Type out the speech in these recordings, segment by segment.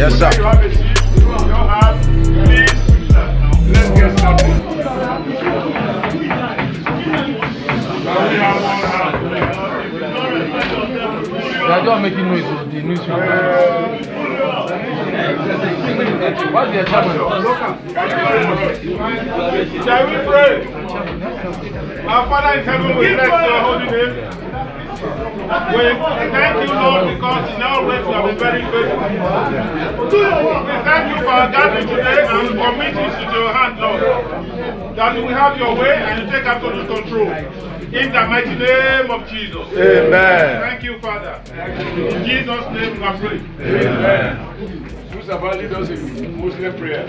Yes, sir. You have a seat. You don't have. Please, let's get started. Now we have one hand. They are just making noise. The news. What's the chairman? Shall we pray? Our Father in heaven, we bless your holy name. We thank you, Lord, because in our ways you have been very faithful. We thank you for our gathering today and we commit this into your hand, Lord. That you will have your way and you take absolute control. In the mighty name of Jesus. Amen. Thank you, Father. In Jesus' name we pray. Amen. Mustafa lead us in Muslim prayer.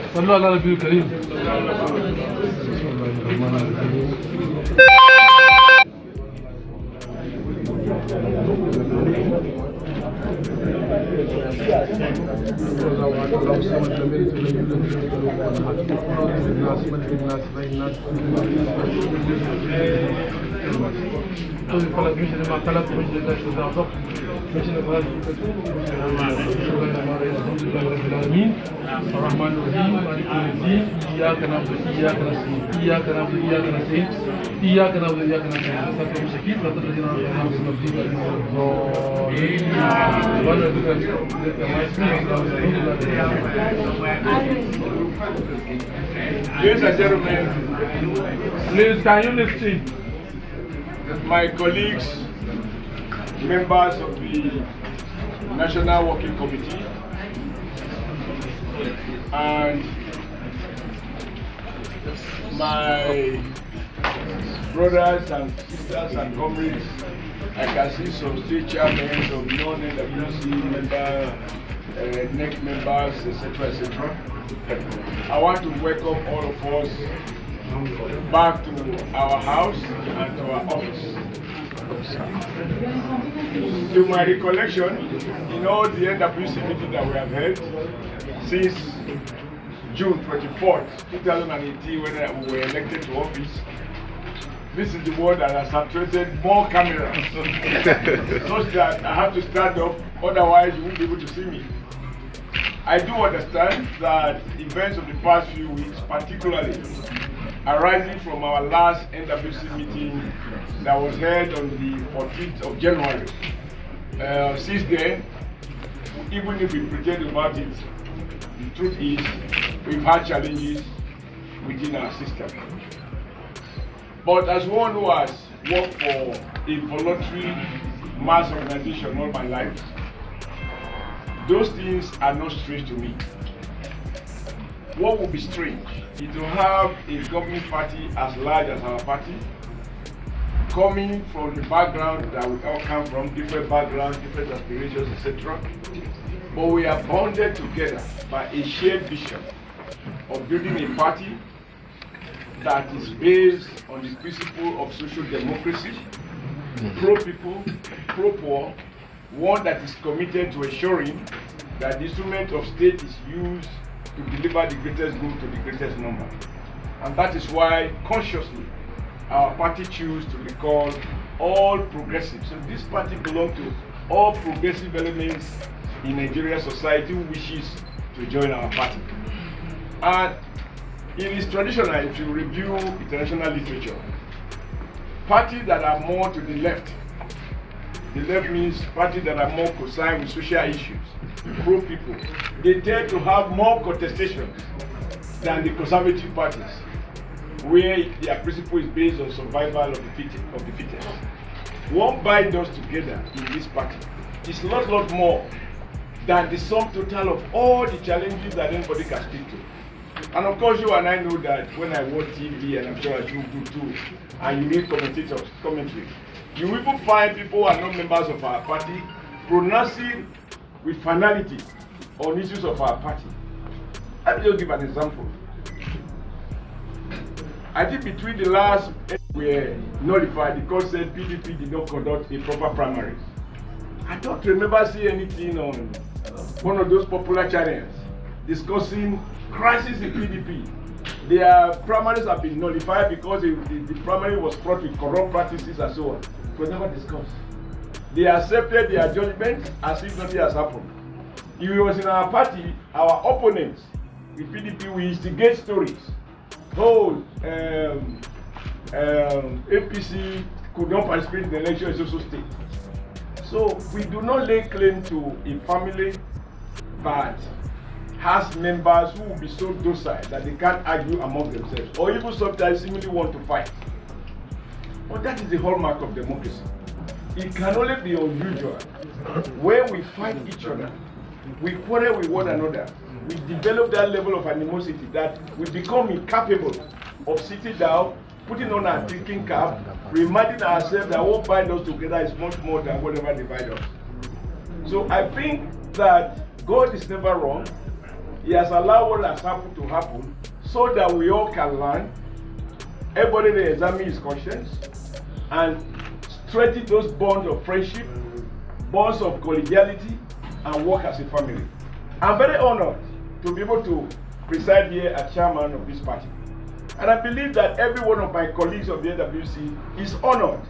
الرحمن الرحيم مالك يوم الدين إياك نعبد وإياك نستعين إياك نعبد وإياك نستعين إياك نعبد وإياك نستعين صراط المستقيم صراط الذين أنعمت عليهم غير المغضوب عليهم ولا الضالين. Ladies and gentlemen, Please, can you listen? my colleagues, members of the National Working Committee, and my brothers and sisters and comrades. I can see some state chairmen, some non-NWC members, NEC members, etc., etc. I want to welcome all of us back to our house and to our office. To my recollection, in all the NWC meetings that we have held since June 24th, 2018, when we were elected to office, this is the one that has attracted more cameras, such that I have to stand up, otherwise you won't be able to see me. I do understand that events of the past few weeks, particularly arising from our last NWC meeting that was held on the 14th of January. Since then, even if we pretend about it, the truth is we've had challenges within our system. But as one who has worked for a voluntary mass organization all my life, those things are not strange to me. What would be strange is to have a governing party as large as our party, coming from the background that we all come from, different backgrounds, different aspirations, etc. But we are bonded together by a shared vision of building a party that is based on the principle of social democracy, pro-people, pro-poor, one that is committed to ensuring that the instrument of state is used to deliver the greatest good to the greatest number. And that is why, consciously, our party choose to be called All Progressives. So this party belongs to all progressive elements in Nigerian society who wishes to join our party. And it is traditional, if you review international literature, parties that are more to the left means parties that are more concerned with social issues, pro-people, they tend to have more contestations than the conservative parties, where their principle is based on survival of the fittest. What binds us together in this party is a lot more than the sum total of all the challenges that anybody can speak to. And of course, you and I know that when I watch TV, and I'm sure that you do too, and you read commentators' commentary, you even find people who are not members of our party pronouncing with finality on issues of our party. Let me just give an example. I think between the last were nullified because said PDP did not conduct a proper primaries. I don't remember seeing anything on one of those popular channels discussing crisis in PDP. Their primaries have been nullified because the primary was fraught with corrupt practices and so on. It was never discussed. They accepted their judgment as if nothing has happened. If he was in our party, our opponents, the PDP, we instigate stories. Oh, APC could not participate in the election in social state. So we do not lay claim to a family that has members who will be so docile that they can't argue among themselves, or even sometimes seemingly want to fight. But that is the hallmark of democracy. It can only be unusual when we fight each other, we quarrel with one another, we develop that level of animosity that we become incapable of sitting down, putting on our thinking cap, reminding ourselves that what binds us together is much more than whatever divides us. So I think that God is never wrong. He has allowed what has happened to happen so that we all can learn. Everybody will examine his conscience and strengthen those bonds of friendship, bonds of collegiality, and work as a family. I'm very honored to be able to preside here as chairman of this party. And I believe that every one of my colleagues of the NWC is honored.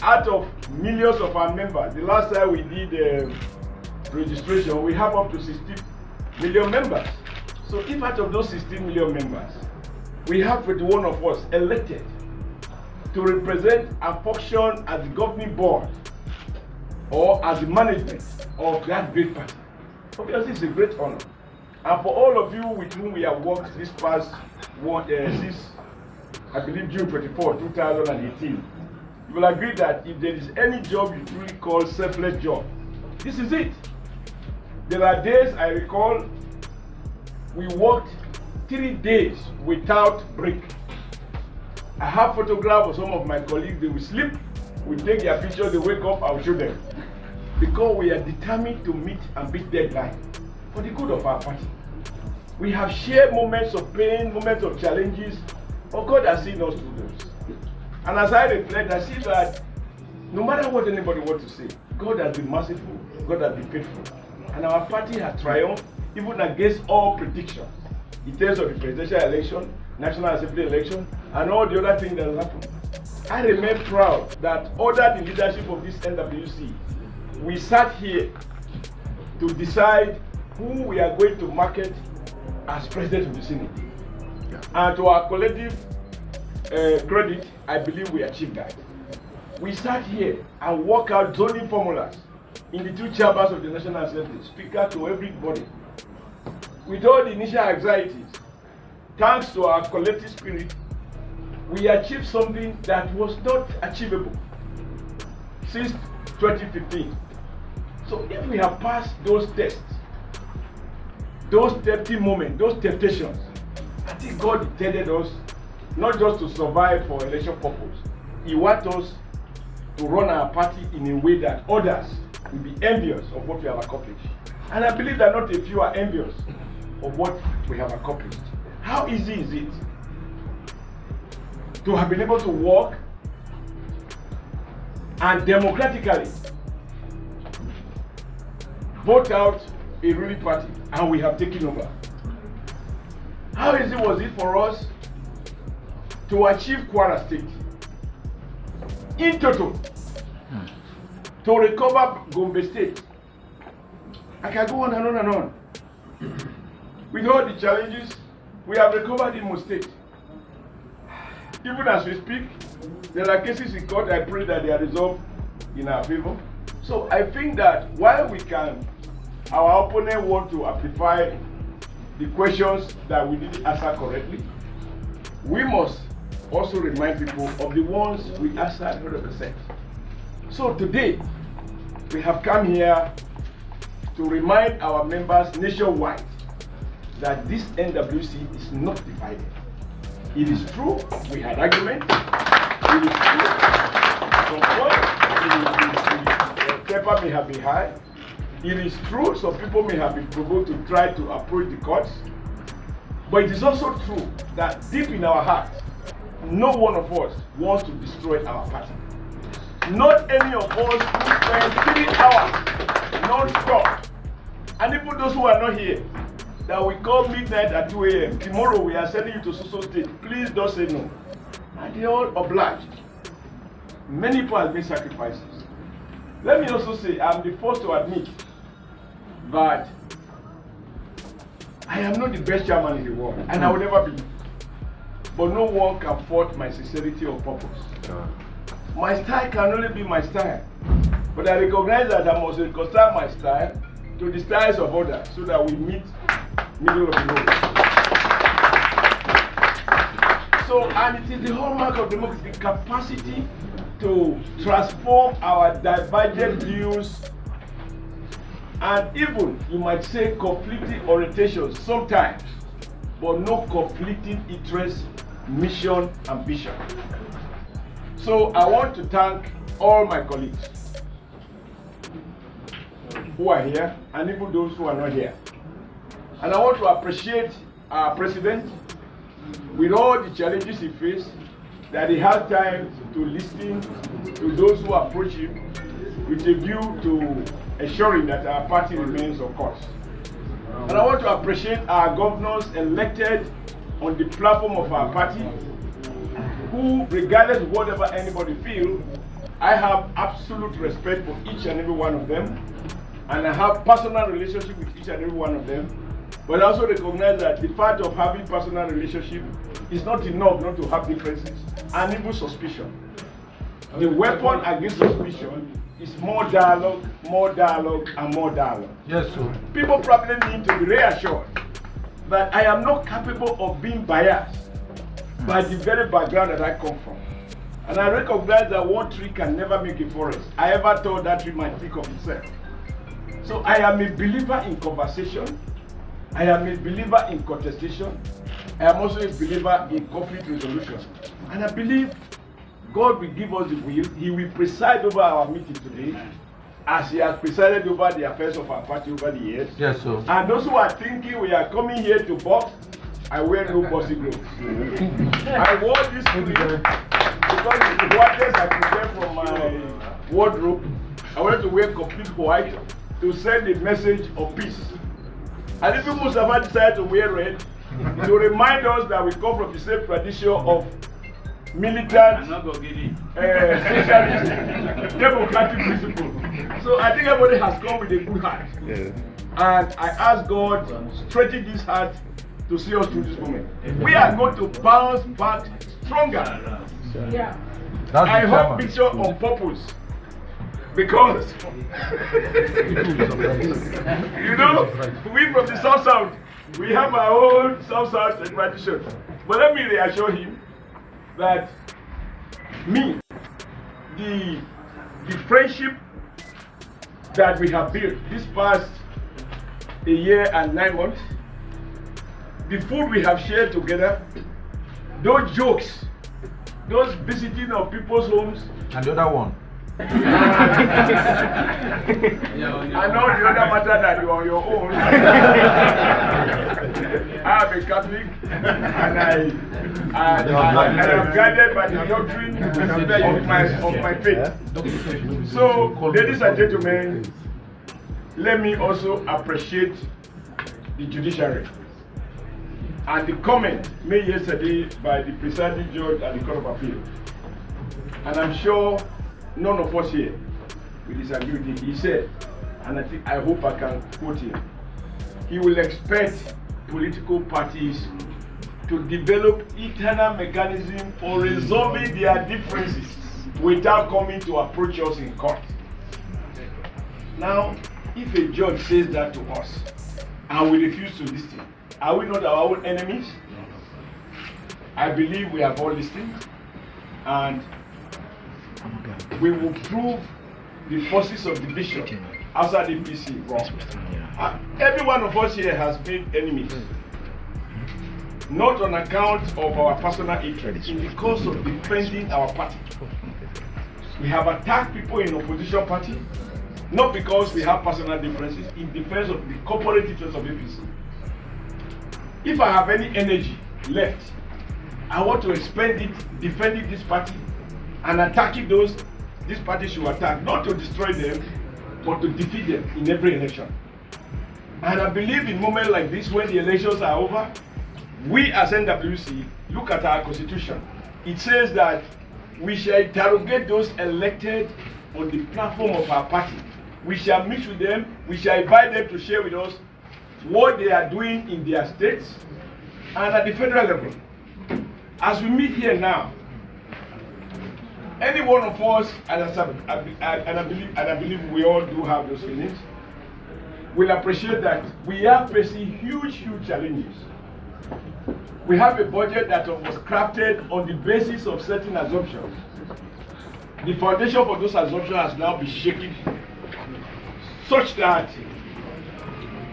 Out of millions of our members, the last time we did registration, we have up to 16 million members. So if out of those 16 million members, we have 21 of us elected to represent and function as the governing board or as the management of that great party, obviously it's a great honor. And for all of you with whom we have worked this past since, I believe, June 24, 2018, you will agree that if there is any job you truly call selfless job, this is it. There are days I recall we worked 3 days without break. I have photographs of some of my colleagues. They will sleep, we take their picture, they wake up, I will show them. Because we are determined to meet and beat deadline for the good of our party. We have shared moments of pain, moments of challenges, but God has seen us through those. And as I reflect, I see that no matter what anybody wants to say, God has been merciful, God has been faithful. And our party has triumphed even against all predictions in terms of the presidential election, National Assembly election, and all the other things that have happened. I remain proud that under the leadership of this NWC, we sat here to decide who we are going to market as president of the Senate. Yeah. And to our collective credit, I believe we achieved that. We sat here and worked out zoning formulas in the 2 chambers of the National Assembly, speaker to everybody. With all the initial anxieties, thanks to our collective spirit, we achieved something that was not achievable since 2015. So if we have passed those tests, those tempting moments, those temptations, I think God intended us not just to survive for election purpose. He wants us to run our party in a way that others will be envious of what we have accomplished. And I believe that not a few are envious of what we have accomplished. How easy is it to have been able to work and democratically vote out a ruling party, and we have taken over? How easy was it for us to achieve Kwara State in total, to recover Gombe State? I can go on and on and on. With all the challenges, we have recovered Imo State. Even as we speak, there are cases in court. I pray that they are resolved in our favor. So I think that while our opponent want to amplify the questions that we didn't answer correctly, we must also remind people of the ones we answered 100%. So today, we have come here to remind our members nationwide that this NWC is not divided. It is true, we had arguments. It is true, some points, the temper may have been high. It is true, some people may have been provoked to try to approach the courts. But it is also true that deep in our hearts, no one of us wants to destroy our party. Not any of us who spend 3 hours non-stop. And even those who are not here, that we call midnight at 2 a.m. Tomorrow we are sending you to so state. Please don't say no. And they all obliged. Many people have made sacrifices. Let me also say, I'm the first to admit that I am not the best chairman in the world, and I will never be. But no one can fault my sincerity or purpose. My style can only be my style. But I recognize that I must reconcile my style to the styles of others so that we meet middle of the road. So, and it is the hallmark of democracy, the capacity to transform our divergent views and even, you might say, conflicting orientations sometimes, but no conflicting interests, mission, ambition. So I want to thank all my colleagues who are here and even those who are not here. And I want to appreciate our president with all the challenges he faced, that he has time to listen to those who approach him with a view to ensuring that our party remains on course. And I want to appreciate our governors elected on the platform of our party, who, regardless of whatever anybody feels, I have absolute respect for each and every one of them, and I have personal relationship with each and every one of them. But I also recognize that the fact of having personal relationship is not enough not to have differences and even suspicion. The weapon against suspicion is more dialogue, and more dialogue. Yes, sir. People probably need to be reassured that I am not capable of being biased by the very background that I come from. And I recognize that one tree can never make a forest. I ever thought that tree might think of itself. So I am a believer in conversation. I am a believer in contestation. I am also a believer in conflict resolution. And I believe God will give us the will. He will preside over our meeting today, as He has presided over the affairs of our party over the years. Yes, sir. And those who are thinking we are coming here to box, I wear no boxing gloves. I wore this cream because the waters I could get from my wardrobe. I wanted to wear complete white to send a message of peace. And even Mustafa decided to wear red to remind us that we come from the same tradition of militant, socialist, democratic principle. So I think everybody has come with a good heart. Yeah. And I ask God to strengthen this heart to see us through this moment. We are going to bounce back stronger. Yeah. I hope picture on purpose. Because, you know, we from the South, we have our own South tradition. But let me reassure him that the friendship that we have built this past a year and 9 months, the food we have shared together, those jokes, those visiting of people's homes, and the other one. I know the other matter that you are on your own. I am a Catholic and I am guided by the doctrine of my faith. So, ladies and gentlemen, let me also appreciate the judiciary and the comment made yesterday by the presiding judge at the Court of Appeal. And I'm sure none of us here will disagree with him. He said, and I hope I can quote him, he will expect political parties to develop internal mechanism for resolving their differences without coming to approach us in court. Now, if a judge says that to us and we refuse to listen, are we not our own enemies? I believe we have all listened, and we will prove the forces of division outside the PC wrong. Every one of us here has made enemies, not on account of our personal interest, in the course of defending our party. We have attacked people in opposition party, not because we have personal differences, in defense of the corporate interests of APC. If I have any energy left, I want to expend it defending this party and attacking those this party should attack, not to destroy them, but to defeat them in every election. And I believe in moments like this, when the elections are over, we as NWC look at our constitution. It says that we shall interrogate those elected on the platform of our party. We shall meet with them, we shall invite them to share with us what they are doing in their states and at the federal level. As we meet here now, any one of us, and I believe we all do have those feelings, will appreciate that we are facing huge challenges. We have a budget that was crafted on the basis of certain assumptions. The foundation for those assumptions has now been shaken such that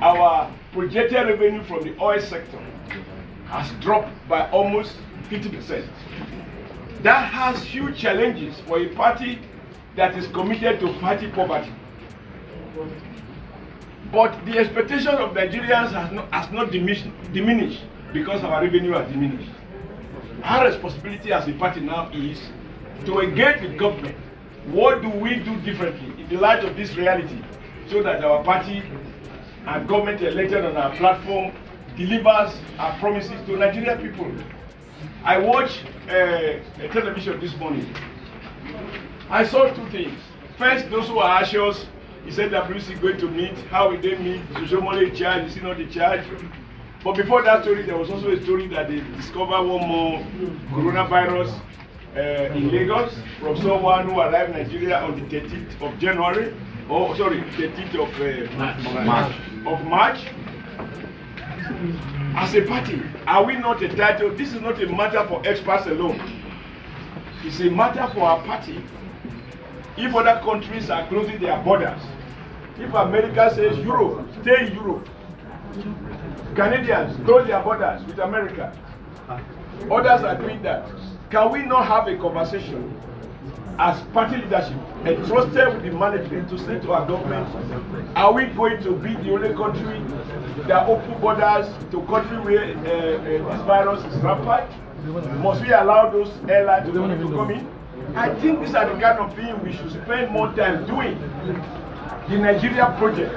our projected revenue from the oil sector has dropped by almost 50%. That has huge challenges for a party that is committed to fighting poverty. But the expectation of Nigerians has not diminished because our revenue has diminished. Our responsibility as a party now is to engage with government. What do we do differently in the light of this reality so that our party and government elected on our platform delivers our promises to Nigerian people? I watched a television this morning. I saw two things. First, those who are anxious, he said WC going to meet. How will they meet? Oshiomhole in charge, is he not in charge? But before that story, there was also a story that they discovered one more coronavirus in Lagos from someone who arrived in Nigeria on the 13th of January, or sorry, 13th of March. As a party, are we not entitled? This is not a matter for experts alone. It's a matter for our party. If other countries are closing their borders, if America says Europe, stay in Europe, Canadians close their borders with America, others are doing that. Can we not have a conversation as party leadership entrusted with the management to say to our government, are we going to be the only country that open borders to country where this virus is rampant? Must we allow those airlines to come in? I think these are the kind of things we should spend more time doing. The Nigeria project,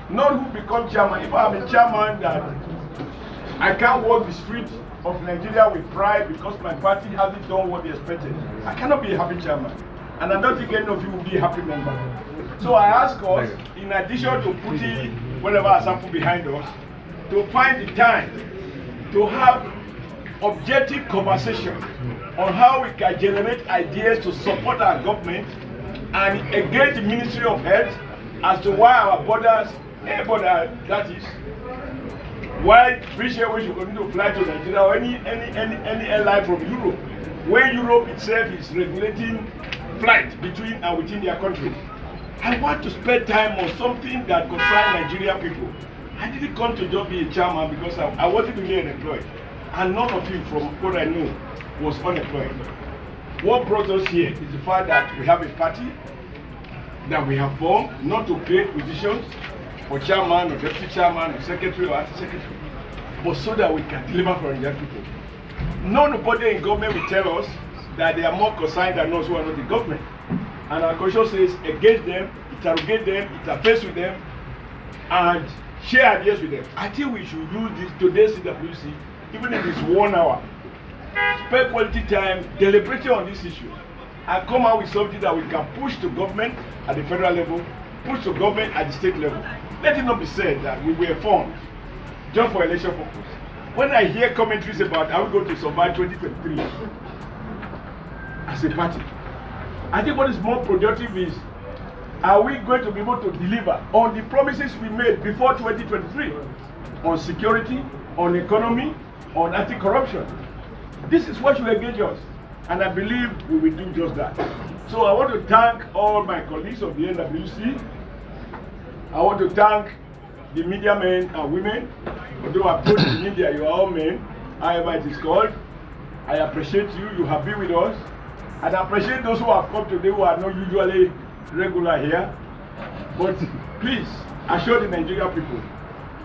not who become chairman. If I'm a chairman that I can't walk the street of Nigeria with pride because my party hasn't done what they expected, I cannot be a happy chairman. And I don't think any of you will be a happy member. So I ask us, in addition to putting whatever example behind us, to find the time to have objective conversation on how we can generate ideas to support our government and engage the Ministry of Health as to why our borders, that is, why British Airways should continue to fly to Nigeria or any airline from Europe, when Europe itself is regulating flight between and within their country. I want to spend time on something that concerns Nigerian people. I didn't come to just be a chairman because I wasn't really unemployed. And none of you, from what I know, was unemployed. What brought us here is the fact that we have a party that we have formed, not to create positions for chairman or deputy chairman or secretary or anti-secretary, but so that we can deliver for Nigerian people. Nobody in government will tell us that they are more concerned than us who are not the government. And our constitution says engage them, interrogate them, interface with them, and share ideas with them. I think we should use this today's CWC, even if it's 1 hour. Spend quality time deliberating on this issue and come out with something that we can push to government at the federal level, push to government at the state level. Let it not be said that we were formed just for election purpose. When I hear commentaries about how we going to survive 2023 as a party, I think what is more productive is, are we going to be able to deliver on the promises we made before 2023 on security, on economy, on anti-corruption? This is what should engage us, and I believe we will do just that. So I want to thank all my colleagues of the NWC. I want to thank the media men and women. Although I put the media, you are all men, however it is called. I appreciate you, you have been with us. And I appreciate those who have come today who are not usually regular here. But please, assure the Nigerian people,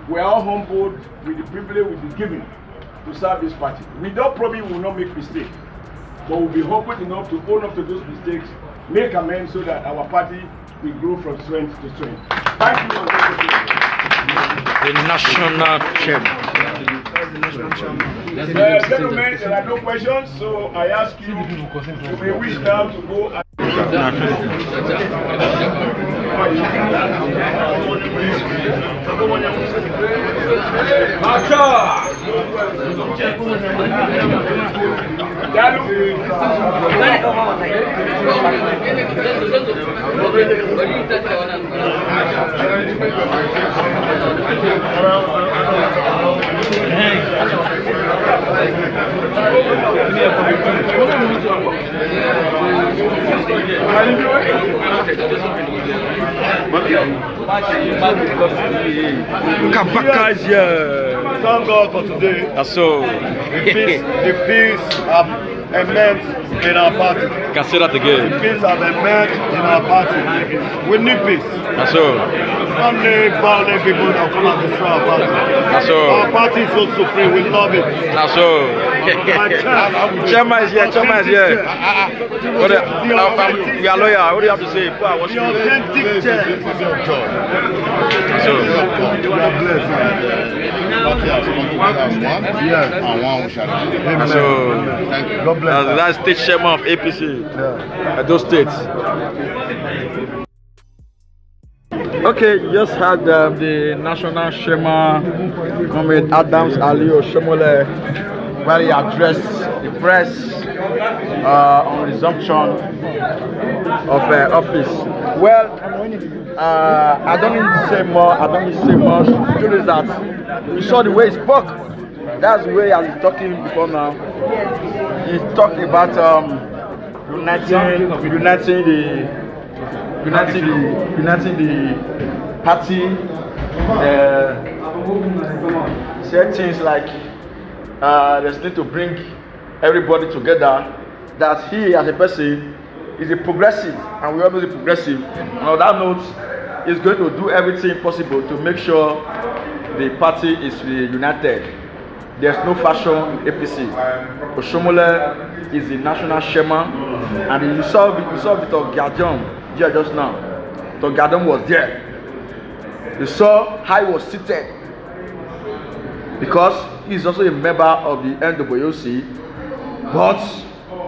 we are all humbled with the privilege we've been given to serve this party. We don't promise we will not make mistakes, but we'll be humble enough to own up to those mistakes, make amends so that our party will grow from strength to strength. Thank you. The national chairman. as the national chairman. Gentlemen, there are no questions, so I ask you, you may wish now to go and Thank God for today. That's so. The peace have emerged in our party. Can say that again. The peace have emerged in our party. We need peace. That's so. Not only violent people that come and destroy our party. That's so. Our party is so supreme. We love it. That's so. Chairman is here. Chairman is here. We are loyal. What do you have to say? The authentic chair. So. We are blessed. Party has come together as one, Yes. and one we shall be. So. Thank you. God bless. That's state chairman of APC. Yeah. Those states. Okay, you just had the national chairman, Comrade Adams Ali Oshiomhole, where he addressed the press on resumption of office. Well, I don't need to say more. I don't need to say much. The truth is that you saw the way he spoke. That's the way he has been talking before now. He talked about uniting the party. Said things like there's need to bring everybody together. That he as a person is a progressive, and we always be progressive. And on that note, he's going to do everything possible to make sure the party is united. There's no faction in APC. Oshiomhole is the national chairman, and you saw Victor Gadion there just now. Victor Gadion was there. You saw how he was seated because he's also a member of the NWOC, but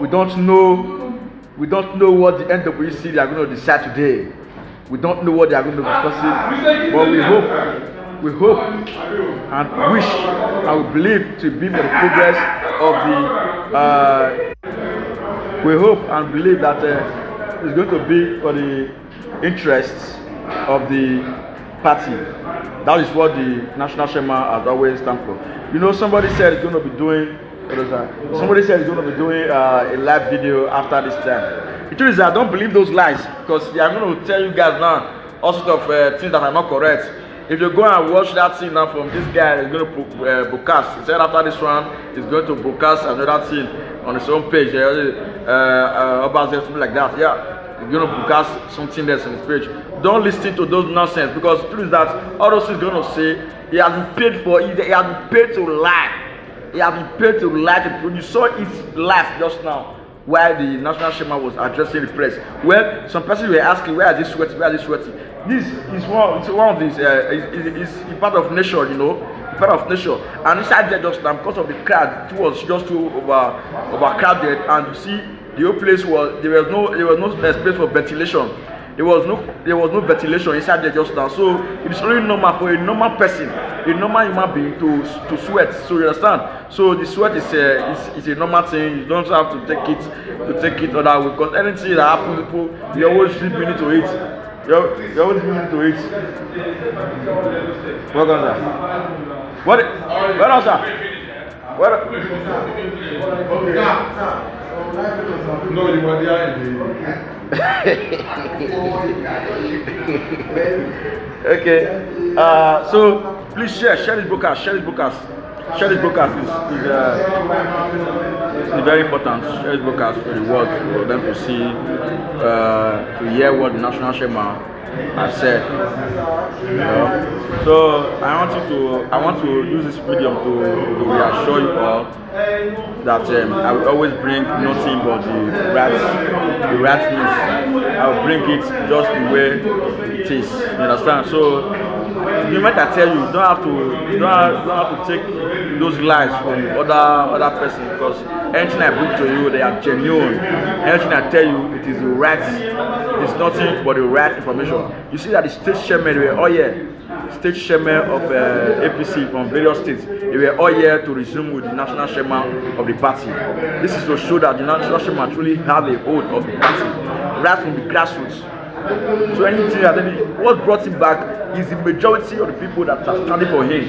we don't know what the NWOC they are going to decide today. We don't know what they are going to discuss, but we hope and wish and we believe to be for the progress of the we hope and believe that it's going to be for the interests of the party. That is what the national chairman has always stand for. You know, somebody said he's going to be doing a live video after this time. The truth is I don't believe those lies because they are going to tell you guys now all sorts of things that are not correct. If you go and watch that scene now from this guy, he's going to broadcast. He said after this one, he's going to broadcast another scene on his own page. About something like that. Yeah, he's going to broadcast something that's on his page. Don't listen to those nonsense because the truth is that all those things going to say he has been paid for it. He has been paid to lie. He has been paid to lie to people. You saw it live just now while the national chairman was addressing the press. Well, some persons were asking, where is this sweating? Where is this sweating? This is one of these. It's part of nature, you know, part of nature. And inside there just now, because of the crowd, it was just too overcrowded, and you see the whole place was there was no space for ventilation. There was no ventilation inside there just now. So it is only normal for a normal person, a normal human being to sweat. So you understand? So the sweat is a normal thing. You don't have to take it other way because anything that happens, people you always feel need to eat. You always feel need to eat. What on that? What else, sir? What? No, you were there in the... Okay. So please share this broadcast. Share this broadcast is very important. Share this broadcast for the world, for them to see, to hear what the national chairman has said. You know? So I want to use this medium to reassure you all that I will always bring nothing but the right news. I will bring it just the way it is. You understand? So the moment I tell you, you don't have to take those lies from other person, because anything I bring to you, they are genuine. Anything I tell you, it is the right. It's nothing but the right information. You see that the state chairman were all here. State chairman of APC from various states, they were all here to resume with the national chairman of the party. This is to show that the national chairman truly have a hold of the party, right from the grassroots. So anything what brought him back is the majority of the people that are standing for him.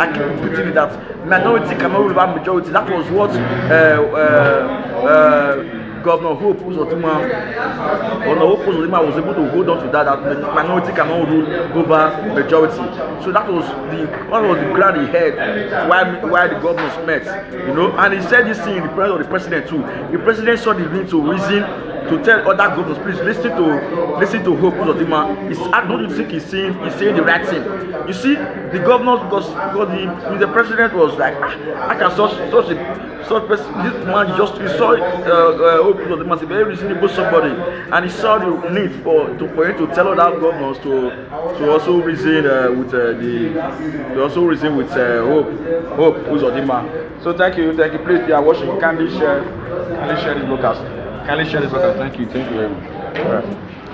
I keep repeating that minority cannot rule over majority. That was what Governor Hope Uzodinma was able to hold on to that minority cannot rule over majority. So that was the ground he had while the governors met, and he said this thing in the presence of the president too. The president saw the need to reason to tell other governors, please listen to Hope Uzodinma. I don't think he's saying the right thing. You see, the governors because the president was like, I can such person. This man he saw Hope Uzodinma as a very reasonable somebody, and he saw the need for him to tell other governors to also reason with Hope Uzodinma. So thank you. Please, if you are watching, kindly share this broadcast. Thank you very much. All right.